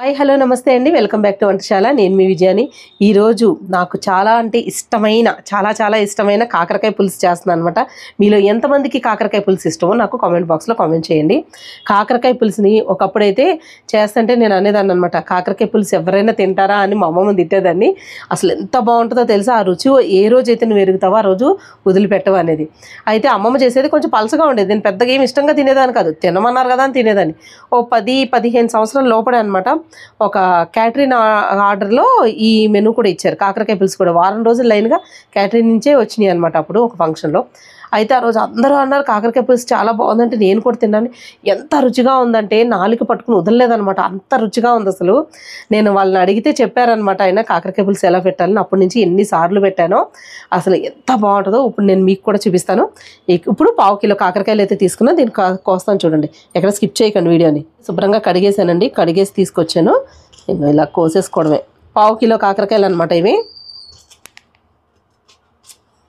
Hi hello నమస్తే అండి, welcome back to వంటశాల. నేను మీ విజయాని. ఈరోజు నాకు చాలా అంటే ఇష్టమైన చాలా ఇష్టమైన కాకరకాయ పులుసు చేస్తున్నాను అనమాట. మీలో ఎంతమందికి కాకరకాయ పులుసు ఇష్టమో నాకు కామెంట్ బాక్స్లో కామెంట్ చేయండి. కాకరకాయ పులుసుని ఒకప్పుడైతే చేస్తుంటే నేను అనేదాన్ని అనమాట, కాకరకాయ పులుసు ఎవరైనా తింటారా అని మా అమ్మమ్మ తిట్టేదాన్ని. అసలు ఎంత బాగుంటుందో తెలుసా, ఆ రుచి ఏ రోజైతే నువ్వు ఎరుగుతావో ఆ రోజు వదిలిపెట్టవు అనేది. అయితే అమ్మమ్మ చేసేది కొంచెం పలసగా ఉండేది. నేను పెద్దగా ఏమి ఇష్టంగా తినేదాన్ని కాదు, తినమన్నారు కదా అని తినేదాన్ని. ఓ 10-15 సంవత్సరాల లోపడే అనమాట ఒక క్యాటరింగ్ ఆర్డర్లో ఈ మెనూ కూడా ఇచ్చారు, కాకరకాయ పులుసు కూడా. వారం రోజులు లైన్గా క్యాటరింగ్ నుంచే వచ్చినాయి అనమాట అప్పుడు ఒక ఫంక్షన్లో. అయితే ఆ రోజు అందరూ అన్నారు కాకరకాయ పులుసు చాలా బాగుందంటే నేను కూడా తిన్నాను. ఎంత రుచిగా ఉందంటే నాలుక పట్టుకుని వదలలేదనమాట, అంత రుచిగా ఉంది అసలు. నేను వాళ్ళని అడిగితే చెప్పారనమాట ఆయన కాకరకాయ పులుసు ఎలా పెట్టాలని. అప్పటి నుంచి ఎన్నిసార్లు పెట్టానో అసలు ఎంత బాగుంటుందో ఇప్పుడు నేను మీకు కూడా చూపిస్తాను. ఇప్పుడు 1/2 కిలో కాకరకాయలు అయితే తీసుకున్నా, దీన్ని కోస్తాను చూడండి, ఎక్కడ స్కిప్ చేయకండి వీడియోని. శుభ్రంగా కడిగేసానండి, కడిగేసి తీసుకొచ్చాను. ఇలా కోసేసుకోవడమే. 1/2 కిలో కాకరకాయలు అనమాట ఇవి.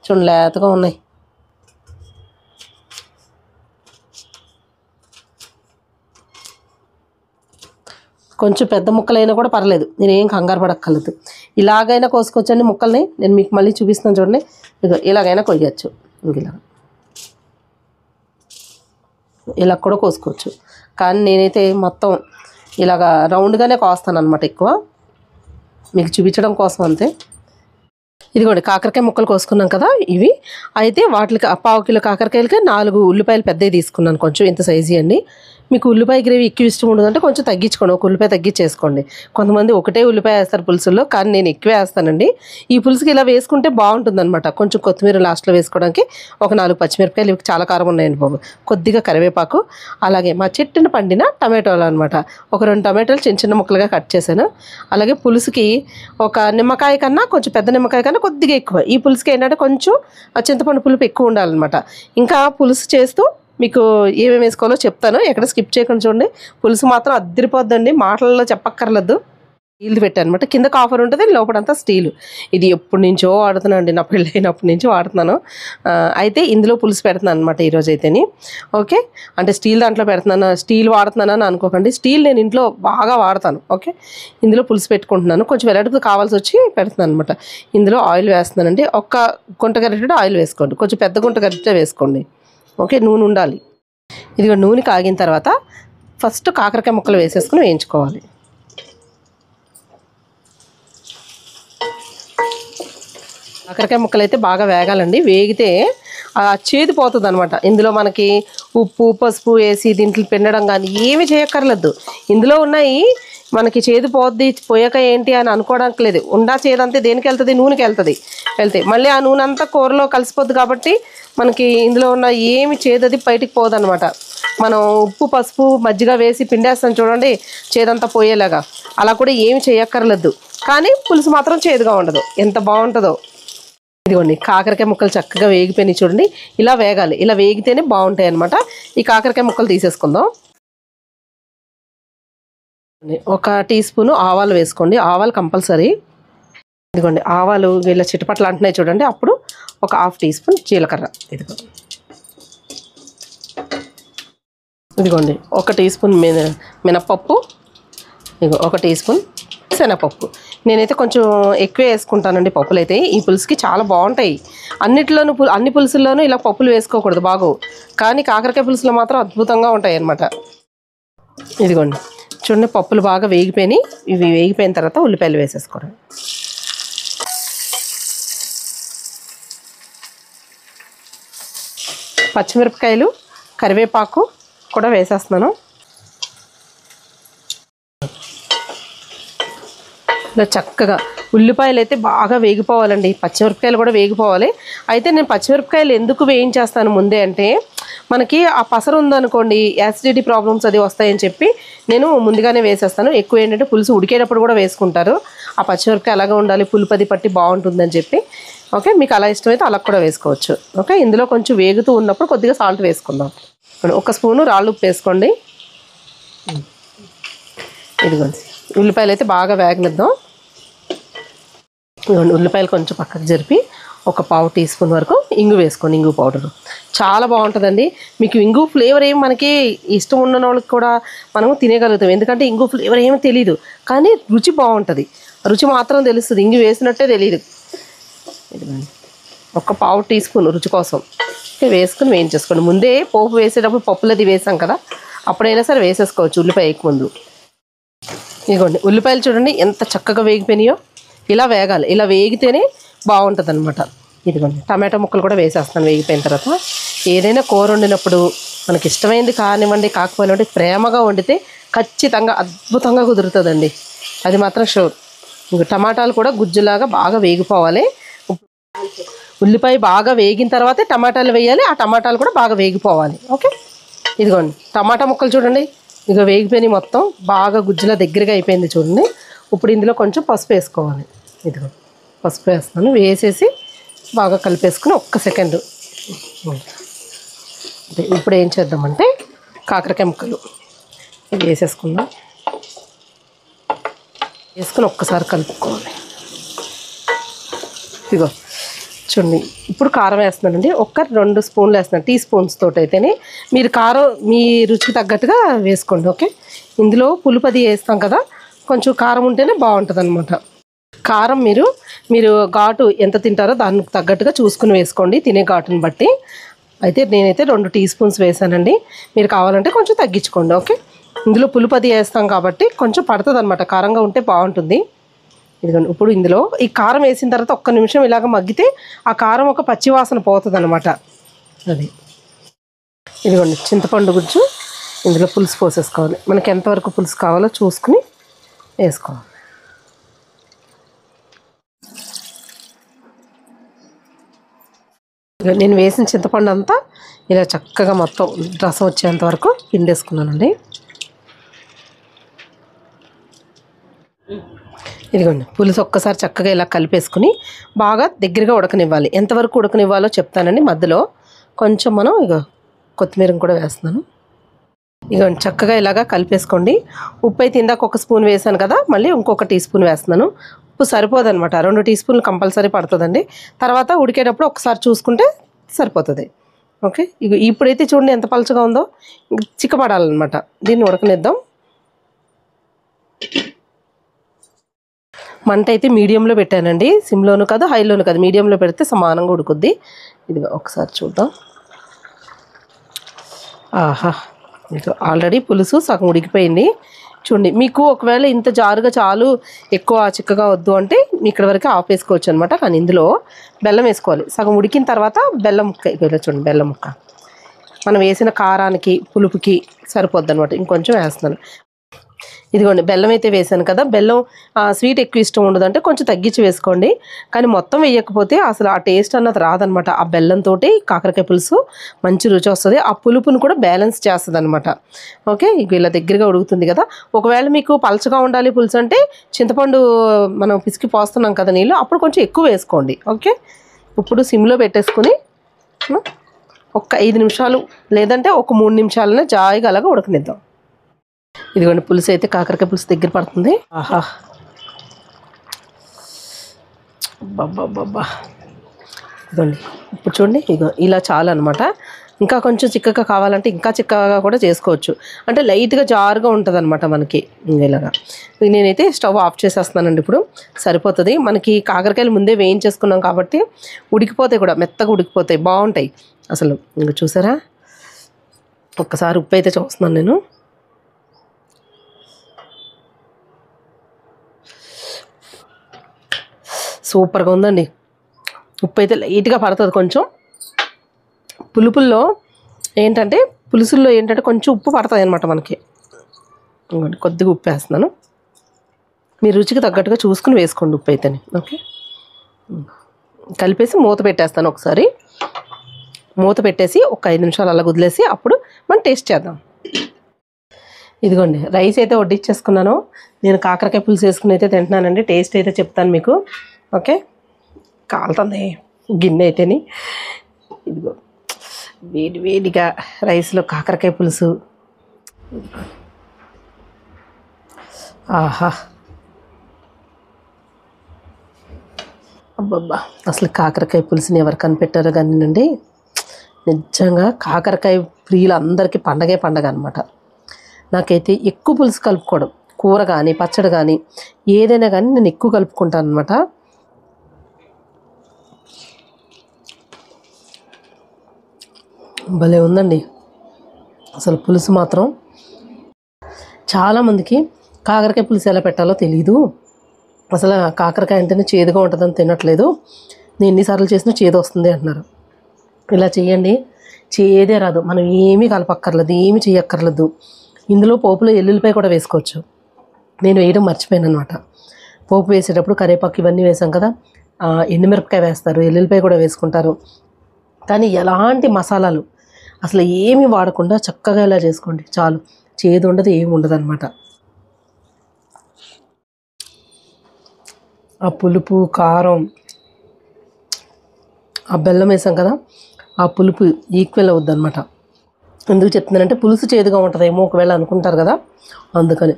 చూడండి లేతగా ఉన్నాయి. కొంచెం పెద్ద ముక్కలైనా కూడా పర్లేదు, నేనేం కంగారు పడక్కర్లేదు. ఇలాగైనా కోసుకొచ్చండి ముక్కల్ని, నేను మీకు మళ్ళీ చూపిస్తాను చూడండి. ఇదిగో ఇలాగైనా కొయ్యచ్చు, ఇలా కూడా కోసుకోవచ్చు. కానీ నేనైతే మొత్తం ఇలాగ రౌండ్గానే కోస్తాను అనమాట, ఎక్కువ మీకు చూపించడం కోసం అంతే. ఇదిగోండి కాకరకాయ ముక్కలు కోసుకున్నాం కదా ఇవి. అయితే వాటికి 1/2 కిలో కాకరకాయలకి 4 ఉల్లిపాయలు పెద్దవి తీసుకున్నాను, కొంచెం ఇంత సైజు అండి. మీకు ఉల్లిపాయ గ్రేవీ ఎక్కువ ఇష్టం ఉండదంటే కొంచెం తగ్గించుకోండి, ఒక ఉల్లిపాయ తగ్గించేసుకోండి. కొంతమంది ఒకటే ఉల్లిపాయ వేస్తారు పులుసుల్లో, కానీ నేను ఎక్కువే వేస్తానండి. ఈ పులుసుకి ఇలా వేసుకుంటే బాగుంటుంది అనమాట. కొంచెం కొత్తిమీర లాస్ట్లో వేసుకోవడానికి, ఒక 4 పచ్చిమిరపకాయలు, ఇవి చాలా కారం ఉన్నాయండి బాబు, కొద్దిగా కరివేపాకు, అలాగే మా చెట్టున పండిన టమాటోలు అనమాట. ఒక 2 టమాటోలు చిన్న ముక్కలుగా కట్ చేశాను. అలాగే పులుసుకి ఒక నిమ్మకాయ కన్నా, కొంచెం పెద్ద నిమ్మకాయ కన్నా కొద్దిగా ఎక్కువ. ఈ పులుసుకి ఏంటంటే కొంచెం చింతపండు పులుపు ఎక్కువ ఉండాలన్నమాట. ఇంకా పులుసు చేస్తూ మీకు ఏమేమి వేసుకోవాలో చెప్తాను, ఎక్కడ స్కిప్ చేయకుండా చూడండి. పులుసు మాత్రం అద్దరిపోద్దండి, మాటలలో చెప్పక్కర్లేదు. స్టీల్ పెట్టాను అనమాట, కింద కాఫర్ ఉంటుంది, లోపలంతా స్టీలు. ఇది ఎప్పటి నుంచో వాడుతున్నాను అండి, నా పెళ్ళి అయినప్పటి నుంచి వాడుతున్నాను. అయితే ఇందులో పులుసు పెడుతున్నాను అనమాట ఈరోజు అయితేని. ఓకే, అంటే స్టీల్ దాంట్లో పెడుతున్నాను, స్టీల్ వాడుతున్నాను అని అనుకోకండి. స్టీల్ నేను ఇంట్లో బాగా వాడతాను. ఓకే, ఇందులో పులుసు పెట్టుకుంటున్నాను. కొంచెం వెరైటీగా కావాల్సి వచ్చి పెడుతున్నాను అనమాట. ఇందులో ఆయిల్ వేస్తున్నానండి. ఒక్క గుంట గరిటె ఆయిల్ వేసుకోండి, కొంచెం పెద్ద గుంట గరిటె వేసుకోండి. ఓకే, నూనె ఉండాలి. ఇదిగో నూనె కాగిన తర్వాత ఫస్ట్ కాకరకాయ ముక్కలు వేసేసుకుని వేయించుకోవాలి. కాకరకాయ ముక్కలు అయితే బాగా వేగాలండి, వేగితే చేదు పోతుంది అనమాట. ఇందులో మనకి ఉప్పు పసుపు వేసి దీంట్లో పిండడం కానీ ఏమి చేయక్కర్లేదు. ఇందులో ఉన్నాయి మనకి చేదు పోద్ది, పోయాక ఏంటి అని అనుకోవడానికి లేదు. ఉండా చేదంతే దేనికి వెళ్తుంది, నూనెకి వెళ్తే మళ్ళీ ఆ నూనె అంతా కూరలో కలిసిపోద్ది కాబట్టి మనకి ఇందులో ఉన్న ఏమి చేదది బయటికి పోదనమాట. మనం ఉప్పు పసుపు మజ్జిగ వేసి పిండేస్తాం చూడండి, చేదంతా పోయేలాగా, అలా కూడా ఏమి చేయక్కర్లేదు. కానీ పులుసు మాత్రం చేదుగా ఉండదు, ఎంత బాగుంటుందో. ఇదిగోండి కాకరకాయ ముక్కలు చక్కగా వేగిపోయినాయి చూడండి, ఇలా వేగాలి, ఇలా వేగితేనే బాగుంటాయి అన్నమాట. ఈ కాకరకాయ ముక్కలు తీసేసుకుందాం. 1 టీ స్పూను ఆవాలు వేసుకోండి, ఆవాలు కంపల్సరీ. ఇదిగోండి ఆవాలు వీళ్ళ చిటపట్లు అంటున్నాయి చూడండి, అప్పుడు ఒక 1/2 టీ స్పూన్ జీలకర్ర. ఇదిగోండి 1 టీ స్పూన్ మినపప్పు, ఇదిగో 1 టీ స్పూన్ శనగపప్పు. నేనైతే కొంచెం ఎక్కువే వేసుకుంటానండి పప్పులు అయితే, ఈ పులుసుకి చాలా బాగుంటాయి. అన్నిటిలోనూ అన్ని పులుసుల్లోనూ ఇలా పప్పులు వేసుకోకూడదు, బాగోవు. కానీ కాకరకాయ పులుసులో మాత్రం అద్భుతంగా ఉంటాయి అన్నమాట. ఇదిగోండి చూడండి పప్పులు బాగా వేగిపోయినాయి. ఇవి వేగిపోయిన తర్వాత ఉల్లిపాయలు వేసేసుకోవడం. పచ్చిమిరపకాయలు కరివేపాకు కూడా వేసేస్తున్నాను. ఇలా చక్కగా ఉల్లిపాయలు అయితే బాగా వేగిపోవాలండి, పచ్చిమిరపకాయలు కూడా వేగిపోవాలి. అయితే నేను పచ్చిమిరపకాయలు ఎందుకు వేయించేస్తాను ముందే అంటే, మనకి ఆ పసరు ఉందనుకోండి యాసిడిటీ ప్రాబ్లమ్స్ అది వస్తాయని చెప్పి నేను ముందుగానే వేసేస్తాను. ఎక్కువ ఏంటంటే పులుసు ఉడికేటప్పుడు కూడా వేసుకుంటారు, ఆ పచ్చిమిరపకాయ అలాగే ఉండాలి, పులుపది పట్టి బాగుంటుందని చెప్పి. ఓకే, మీకు అలా ఇష్టమైతే అలా కూడా వేసుకోవచ్చు. ఓకే, ఇందులో కొంచెం వేగుతూ ఉన్నప్పుడు కొద్దిగా సాల్ట్ వేసుకుందాం. 1 స్పూను రాళ్ళు ఉప్పు వేసుకోండి. ఇదిగోండి ఉల్లిపాయలు అయితే బాగా వేగనిద్దాం. ఉల్లిపాయలు కొంచెం పక్కకు జరిపి ఒక పావు టీ స్పూన్ వరకు ఇంగు వేసుకోండి, ఇంగు పౌడరు చాలా బాగుంటుందండి. మీకు ఇంగు ఫ్లేవర్ ఏమి మనకి ఇష్టం ఉన్న వాళ్ళకి కూడా మనము తినేయగలుగుతాం, ఎందుకంటే ఇంగు ఫ్లేవర్ ఏమీ తెలియదు కానీ రుచి బాగుంటుంది, రుచి మాత్రం తెలుస్తుంది, ఇంగు వేసినట్టే తెలియదు. ఇదిగోండి ఒక పావు టీ స్పూన్ రుచి కోసం వేసుకుని వేయించేసుకోండి. ముందే పోపు వేసేటప్పుడు పప్పులది వేసాం కదా, అప్పుడైనా సరే వేసేసుకోవచ్చు ఉల్లిపాయ వేయక ముందు. ఇదిగోండి ఉల్లిపాయలు చూడండి ఎంత చక్కగా వేగిపోయినాయో, ఇలా వేగాలి, ఇలా వేగితేనే బాగుంటుంది అనమాట. ఇదిగోండి టమాటా ముక్కలు కూడా వేసేస్తాను వేగిపోయిన తర్వాత. ఏదైనా కూర వండినప్పుడు మనకి ఇష్టమైంది కానివ్వండి కాకపోయినవ్వండి ప్రేమగా వండితే ఖచ్చితంగా అద్భుతంగా కుదురుతుందండి, అది మాత్రం షూర్. ఇంక టమాటాలు కూడా గుజ్జులాగా బాగా వేగిపోవాలి. ఉల్లిపాయ బాగా వేగిన తర్వాతే టమాటాలు వేయాలి, ఆ టమాటాలు కూడా బాగా వేగిపోవాలి. ఓకే ఇదిగోండి టమాటా ముక్కలు చూడండి ఇక వేగిపోయినాయి, మొత్తం బాగా గుజ్జులా దగ్గరగా అయిపోయింది చూడండి. ఇప్పుడు ఇందులో కొంచెం పసుపు వేసుకోవాలి. ఇదిగో పసుపు వేస్తున్నాను, వేసేసి బాగా కలిపేసుకుని ఒక్క సెకండ్. ఇప్పుడు ఏం చేద్దామంటే కాకరకాయ ముక్కలు ఇది వేసేసుకుందాం, వేసుకుని ఒక్కసారి కలుపుకోవాలి. ఇదిగో చూడండి ఇప్పుడు కారం వేస్తున్నానండి, ఒక 2 స్పూన్లు వేస్తున్నాను, టీ స్పూన్స్ తోటి అయితేనే. మీరు కారం మీ రుచికి తగ్గట్టుగా వేసుకోండి. ఓకే ఇందులో పులుపది వేస్తాం కదా, కొంచెం కారం ఉంటేనే బాగుంటుంది అనమాట. కారం మీరు ఘాటు ఎంత తింటారో దానికి తగ్గట్టుగా చూసుకుని వేసుకోండి, తినే ఘాటుని బట్టి. అయితే నేనైతే 2 టీ స్పూన్స్ వేసానండి, మీరు కావాలంటే కొంచెం తగ్గించుకోండి. ఓకే ఇందులో పులుపది వేస్తాం కాబట్టి కొంచెం పడుతుంది అనమాట, కారంగా ఉంటే బాగుంటుంది. ఇదిగోండి ఇప్పుడు ఇందులో ఈ కారం వేసిన తర్వాత ఒక్క నిమిషం ఇలాగ మగ్గితే ఆ కారం ఒక పచ్చివాసన పోతుంది అనమాట. అది ఇదిగోండి చింతపండు గుజ్జు ఇందులో పులుసు పోసేసుకోవాలి, మనకి ఎంతవరకు పులుసు కావాలో చూసుకుని వేసుకోవాలి. నేను వేసిన చింతపండు అంతా ఇలా చక్కగా మొత్తం రసం వచ్చేంత వరకు పిండేసుకున్నానండి. ఇదిగోండి పులుసు ఒక్కసారి చక్కగా ఇలా కలిపేసుకుని బాగా దగ్గరగా ఉడకనివ్వాలి. ఎంతవరకు ఉడకనివ్వాలో చెప్తానండి. మధ్యలో కొంచెం మనం కొత్తిమీర కూడా వేస్తున్నాను. ఇదిగోండి చక్కగా ఇలాగా కలిపేసుకోండి. ఉప్పు అయితే ఇందాక 1 స్పూన్ వేసాను కదా, మళ్ళీ ఇంకొక టీ స్పూన్ వేస్తున్నాను. ఉప్పు సరిపోదనమాట, 2 టీ స్పూన్లు కంపల్సరీ పడుతుందండి. తర్వాత ఉడికేటప్పుడు ఒకసారి చూసుకుంటే సరిపోతుంది. ఓకే ఇప్పుడైతే చూడండి ఎంత పలుచగా ఉందో, చిక్కపడాలన్నమాట. దీన్ని ఉడకనిద్దాం. మంట అయితే మీడియంలో పెట్టానండి, సిమ్లోను కాదు హైలోను కాదు, మీడియంలో పెడితే సమానంగా ఉడుకుద్ది. ఇది ఒకసారి చూద్దాం. ఆహా ఇది ఆల్రెడీ పులుసు సగం ఉడికిపోయింది చూడండి. మీకు ఒకవేళ ఇంత జారుగా చాలు ఎక్కువ చిక్కగా వద్దు అంటే ఇక్కడ వరకు ఆఫ్ వేసుకోవచ్చు అనమాట. కానీ ఇందులో బెల్లం వేసుకోవాలి. సగం ఉడికిన తర్వాత బెల్లం ముక్క ఇలా చూడండి, బెల్లం ముక్క మనం వేసిన కారానికి పులుపుకి సరిపోద్ది అనమాట. ఇంకొంచెం వేస్తున్నాను. ఇదిగోండి బెల్లం అయితే వేసాను కదా, బెల్లం స్వీట్ ఎక్కువ ఇష్టం ఉండదంటే కొంచెం తగ్గించి వేసుకోండి. కానీ మొత్తం వేయకపోతే అసలు ఆ టేస్ట్ అన్నది రాదనమాట. ఆ బెల్లంతో కాకరకాయ పులుసు మంచి రుచి వస్తుంది, ఆ పులుపును కూడా బ్యాలెన్స్ చేస్తుంది అనమాట. ఓకే ఇలా దగ్గరగా ఉడుకుతుంది కదా. ఒకవేళ మీకు పలచగా ఉండాలి పులుసు అంటే చింతపండు మనం పిసికి పోస్తున్నాం కదా నీళ్ళు, అప్పుడు కొంచెం ఎక్కువ వేసుకోండి. ఓకే ఇప్పుడు సిమ్లో పెట్టేసుకుని ఒక 5 నిమిషాలు లేదంటే ఒక 3 నిమిషాలనే జాయిగా అలాగా ఉడకనిద్దాం. ఇదిగోండి పులుసు అయితే కాకరకాయ పులుసు దగ్గర పడుతుంది. ఆహా బాబా ఇదిగోండి ఇప్పుడు చూడండి, ఇలా చాలు అనమాట. ఇంకా కొంచెం చిక్కగా కావాలంటే ఇంకా చిక్కగా కూడా చేసుకోవచ్చు, అంటే లైట్గా జారుగా ఉంటుంది అనమాట మనకి. ఇలాగా నేనైతే స్టవ్ ఆఫ్ చేసేస్తున్నానండి. ఇప్పుడు సరిపోతుంది మనకి. కాకరకాయలు ముందే వేయించేసుకున్నాం కాబట్టి ఉడికిపోతాయి కూడా, మెత్తగా ఉడికిపోతాయి, బాగుంటాయి అసలు. ఇంకా చూసారా, ఒక్కసారి ఉప్పు అయితే చూస్తున్నాను నేను. సూపర్గా ఉందండి. ఉప్పు అయితే లైట్గా పడుతుంది కొంచెం. పులుపుల్లో ఏంటంటే పులుసుల్లో ఏంటంటే కొంచెం ఉప్పు పడుతుంది అనమాట మనకి. కొద్దిగా ఉప్పు వేస్తున్నాను, మీ రుచికి తగ్గట్టుగా చూసుకుని వేసుకోండి ఉప్పు అయితేనే. ఓకే కలిపేసి మూత పెట్టేస్తాను. ఒకసారి మూత పెట్టేసి ఒక 5 నిమిషాలు అలా వదిలేసి అప్పుడు మనం టేస్ట్ చేద్దాం. ఇదిగోండి రైస్ అయితే వడ్డించేసుకున్నాను. నేను కాకరకాయ పులుసు వేసుకుని అయితే తింటున్నానండి. టేస్ట్ అయితే చెప్తాను మీకు. ఓకే కాలుతుంది గిన్నె అయితేని. ఇదిగో వేడిగా రైస్లో కాకరకాయ పులుసు. ఆహా అబ్బబ్బా, అసలు కాకరకాయ పులుసుని ఎవరు కనిపెట్టారో కానివ్వండి, నిజంగా కాకరకాయ ప్రియులు అందరికీ పండగే పండగ అనమాట. నాకైతే ఎక్కువ పులుసు కలుపుకోవడం, కూర కానీ పచ్చడి కానీ ఏదైనా కానీ నేను ఎక్కువ కలుపుకుంటాను అనమాట. భలే ఉందండి అసలు పులుసు మాత్రం. చాలామందికి కాకరకాయ పులుసు ఎలా పెట్టాలో తెలీదు. అసలు కాకరకాయ అంటేనే చేదుగా ఉంటుందని తినట్లేదు, నేను ఎన్నిసార్లు చేసినా చేదు వస్తుంది అంటున్నారు. ఇలా చేయండి, చేదే రాదు. మనం ఏమీ కలపక్కర్లేదు, ఏమీ చేయక్కర్లేదు. ఇందులో పోపులో ఎల్లుల్లిపాయ కూడా వేసుకోవచ్చు. నేను వేయడం మర్చిపోయాను అనమాట. పోపు వేసేటప్పుడు కరివేపాకు ఇవన్నీ వేసాం కదా, ఎండుమిరపకాయ వేస్తారు, ఎల్లుల్లిపాయ కూడా వేసుకుంటారు. కానీ ఎలాంటి మసాలాలు అసలు ఏమీ వాడకుండా చక్కగా ఇలా చేసుకోండి, చాలు. చేదు ఉండదు, ఏమి ఉండదు అనమాట. ఆ పులుపు, కారం, ఆ బెల్లం వేసాం కదా, ఆ పులుపు ఈక్వల్ అవుద్ది అనమాట. ఎందుకు చెప్తున్నానంటే పులుసు చేదుగా ఉంటుందేమో ఒకవేళ అనుకుంటారు కదా, అందుకని.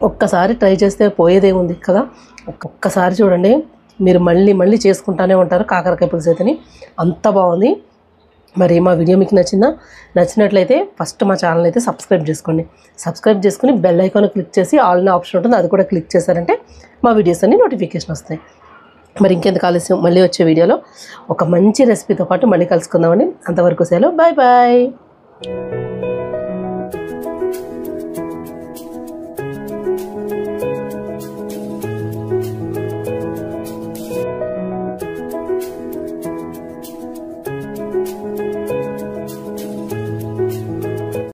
ఒక్కసారి ట్రై చేస్తే పోయేదేముంది కదా. ఒక్కసారి చూడండి, మీరు మళ్ళీ మళ్ళీ చేసుకుంటూనే ఉంటారు కాకరకాయ పులుసు అయితేని. అంత బాగుంది. మరి మా వీడియో మీకు నచ్చినట్లయితే ఫస్ట్ మా ఛానల్ అయితే సబ్స్క్రైబ్ చేసుకోండి. సబ్స్క్రైబ్ చేసుకుని బెల్ ఐకాన్ క్లిక్ చేసి ఆల్ అనే ఆప్షన్ ఉంటుంది, అది కూడా క్లిక్ చేశారంటే మా వీడియోస్ అన్ని నోటిఫికేషన్ వస్తాయి. మరి ఇంకెందుకు ఆలస్యం, మళ్ళీ వచ్చే వీడియోలో ఒక మంచి రెసిపీతో పాటు మళ్ళీ కలుసుకుందామని. అంతవరకు సెలవు, బాయ్ బాయ్.